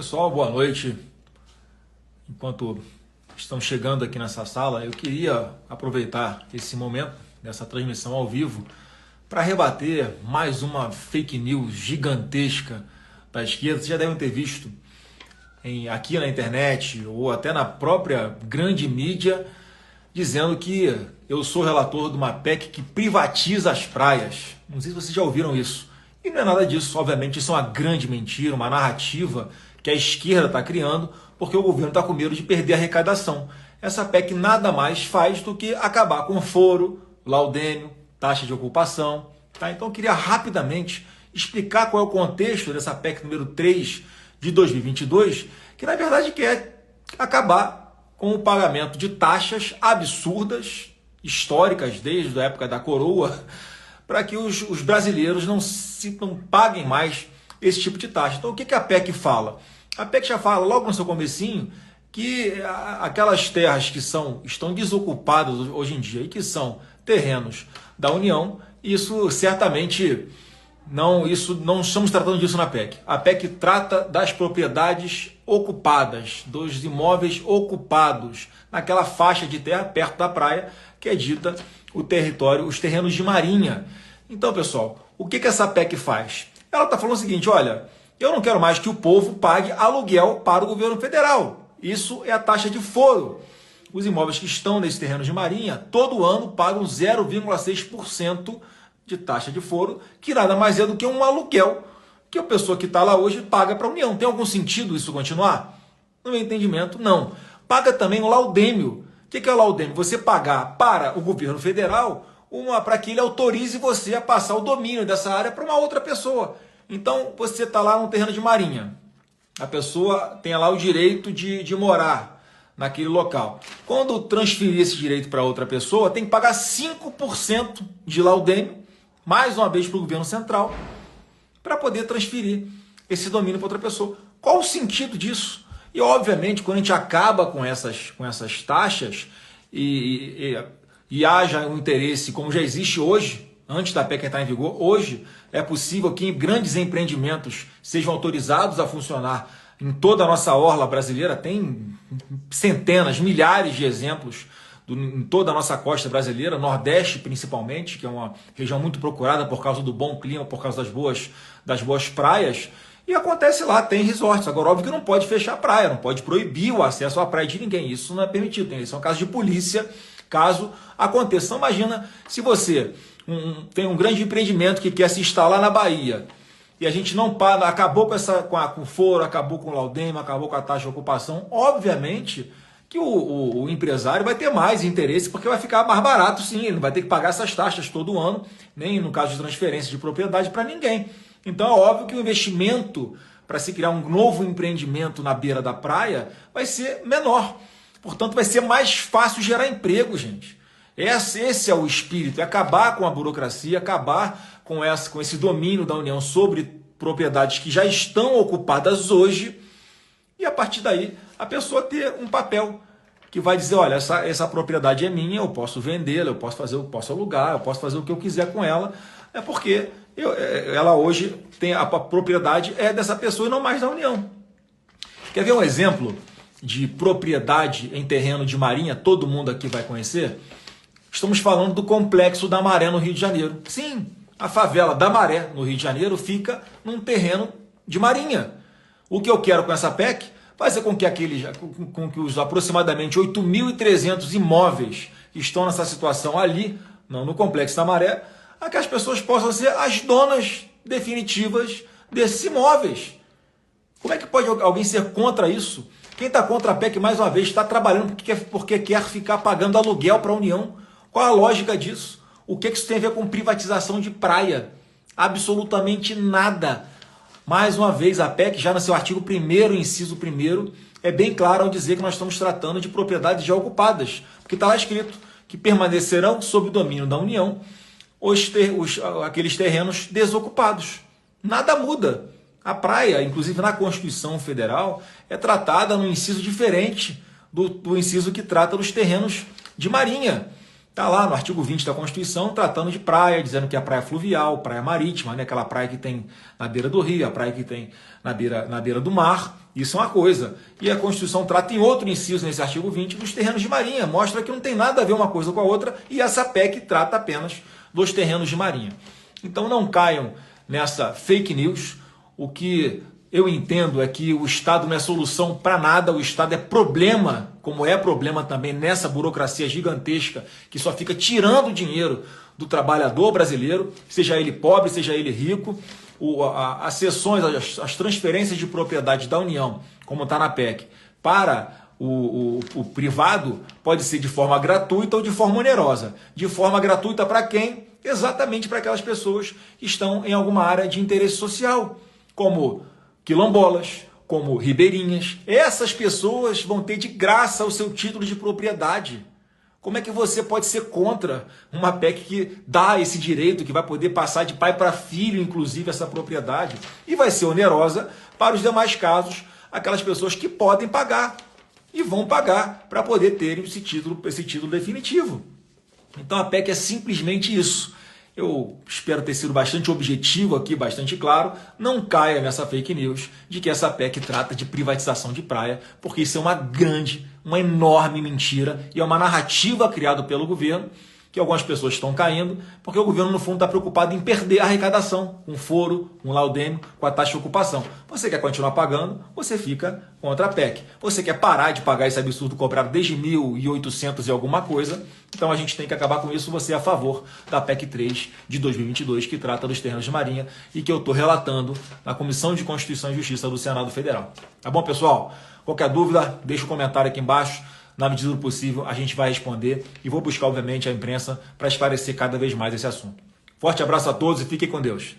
Pessoal, boa noite. Enquanto estão chegando aqui nessa sala, eu queria aproveitar esse momento dessa transmissão ao vivo para rebater mais uma fake news gigantesca da esquerda. Vocês já devem ter visto aqui na internet ou até na própria grande mídia dizendo que eu sou relator de uma PEC que privatiza as praias. Não sei se vocês já ouviram isso. E não é nada disso, obviamente, isso é uma grande mentira, uma narrativa que a esquerda está criando, porque o governo está com medo de perder a arrecadação. Essa PEC nada mais faz do que acabar com foro, laudêmio, taxa de ocupação. Tá? Então eu queria rapidamente explicar qual é o contexto dessa PEC número 3 de 2022, que na verdade quer acabar com o pagamento de taxas absurdas, históricas desde a época da coroa, para que os brasileiros não paguem mais esse tipo de taxa. Então o que a PEC fala? A PEC já fala logo no seu comecinho que aquelas terras que estão desocupadas hoje em dia e que são terrenos da União, isso certamente não estamos tratando disso na PEC. A PEC trata das propriedades ocupadas, dos imóveis ocupados naquela faixa de terra perto da praia, que é dita o território, os terrenos de marinha. Então, pessoal, o que essa PEC faz? Ela está falando o seguinte, olha, eu não quero mais que o povo pague aluguel para o governo federal. Isso é a taxa de foro. Os imóveis que estão nesses terrenos de marinha, todo ano pagam 0,6% de taxa de foro, que nada mais é do que um aluguel que a pessoa que está lá hoje paga para a União. Tem algum sentido isso continuar? No meu entendimento, não. Paga também o laudêmio. O que é o laudêmio? Você pagar para o governo federal para que ele autorize você a passar o domínio dessa área para uma outra pessoa. Então, você está lá num terreno de marinha. A pessoa tem lá o direito de morar naquele local. Quando transferir esse direito para outra pessoa, tem que pagar 5% de laudêmio, mais uma vez para o governo central, para poder transferir esse domínio para outra pessoa. Qual o sentido disso? E, obviamente, quando a gente acaba com essas taxas e haja um interesse, como já existe hoje, antes da PEC entrar em vigor, hoje é possível que grandes empreendimentos sejam autorizados a funcionar em toda a nossa orla brasileira. Tem centenas, milhares de exemplos em toda a nossa costa brasileira, Nordeste principalmente, que é uma região muito procurada por causa do bom clima, por causa das boas praias. E acontece lá, tem resorts. Agora, óbvio que não pode fechar a praia, não pode proibir o acesso à praia de ninguém. Isso não é permitido. Isso é um caso de polícia, caso aconteça. Então, imagina se você tem um grande empreendimento que quer se instalar na Bahia e a gente não paga, acabou com o foro, acabou com o laudêmio, acabou com a taxa de ocupação, obviamente que o empresário vai ter mais interesse porque vai ficar mais barato, sim, ele não vai ter que pagar essas taxas todo ano, nem no caso de transferência de propriedade para ninguém. Então é óbvio que o investimento para se criar um novo empreendimento na beira da praia vai ser menor. Portanto, vai ser mais fácil gerar emprego, gente. Esse é o espírito, é acabar com a burocracia, acabar com esse domínio da União sobre propriedades que já estão ocupadas hoje e, a partir daí, a pessoa ter um papel que vai dizer, olha, essa propriedade é minha, eu posso vendê-la, eu posso alugar, eu posso fazer o que eu quiser com ela, é porque ela hoje tem a propriedade é dessa pessoa e não mais da União. Quer ver um exemplo de propriedade em terreno de marinha? Todo mundo aqui vai conhecer. Estamos falando do Complexo da Maré, no Rio de Janeiro. Sim, a favela da Maré, no Rio de Janeiro, fica num terreno de marinha. O que eu quero com essa PEC? Fazer com que os aproximadamente 8.300 imóveis que estão nessa situação ali, no Complexo da Maré, que as pessoas possam ser as donas definitivas desses imóveis. Como é que pode alguém ser contra isso? Quem está contra a PEC, mais uma vez, está trabalhando porque quer ficar pagando aluguel para a União. Qual a lógica disso? O que isso tem a ver com privatização de praia? Absolutamente nada. Mais uma vez, a PEC, já no seu artigo 1º, inciso 1º, é bem claro ao dizer que nós estamos tratando de propriedades já ocupadas. Porque está lá escrito que permanecerão sob o domínio da União aqueles terrenos desocupados. Nada muda. A praia, inclusive na Constituição Federal, é tratada num inciso diferente do inciso que trata dos terrenos de marinha. Está lá no artigo 20 da Constituição tratando de praia, dizendo que a praia fluvial, praia marítima, né? Aquela praia que tem na beira do rio, a praia que tem na beira do mar. Isso é uma coisa. E a Constituição trata em outro inciso, nesse artigo 20, dos terrenos de marinha. Mostra que não tem nada a ver uma coisa com a outra e essa PEC trata apenas dos terrenos de marinha. Então não caiam nessa fake news. O que eu entendo é que o Estado não é solução para nada, o Estado é problema, como é problema também nessa burocracia gigantesca que só fica tirando dinheiro do trabalhador brasileiro, seja ele pobre, seja ele rico. As cessões, as transferências de propriedade da União, como está na PEC, para o privado, pode ser de forma gratuita ou de forma onerosa. De forma gratuita para quem? Exatamente para aquelas pessoas que estão em alguma área de interesse social, como quilombolas, como ribeirinhas. Essas pessoas vão ter de graça o seu título de propriedade. Como é que você pode ser contra uma PEC que dá esse direito, que vai poder passar de pai para filho, inclusive, essa propriedade? E vai ser onerosa para os demais casos, aquelas pessoas que podem pagar e vão pagar para poder ter esse título definitivo. Então a PEC é simplesmente isso. Eu espero ter sido bastante objetivo aqui, bastante claro. Não caia nessa fake news de que essa PEC trata de privatização de praia, porque isso é uma enorme mentira e é uma narrativa criada pelo governo, que algumas pessoas estão caindo, porque o governo, no fundo, está preocupado em perder a arrecadação, com foro, com laudêmio, com a taxa de ocupação. Você quer continuar pagando, você fica contra a PEC. Você quer parar de pagar esse absurdo cobrado desde 1.800 e alguma coisa, então a gente tem que acabar com isso. Você é a favor da PEC 3 de 2022, que trata dos terrenos de marinha e que eu estou relatando na Comissão de Constituição e Justiça do Senado Federal. Tá bom, pessoal? Qualquer dúvida, deixa um comentário aqui embaixo. Na medida do possível, a gente vai responder e vou buscar, obviamente, a imprensa para esclarecer cada vez mais esse assunto. Forte abraço a todos e fiquem com Deus.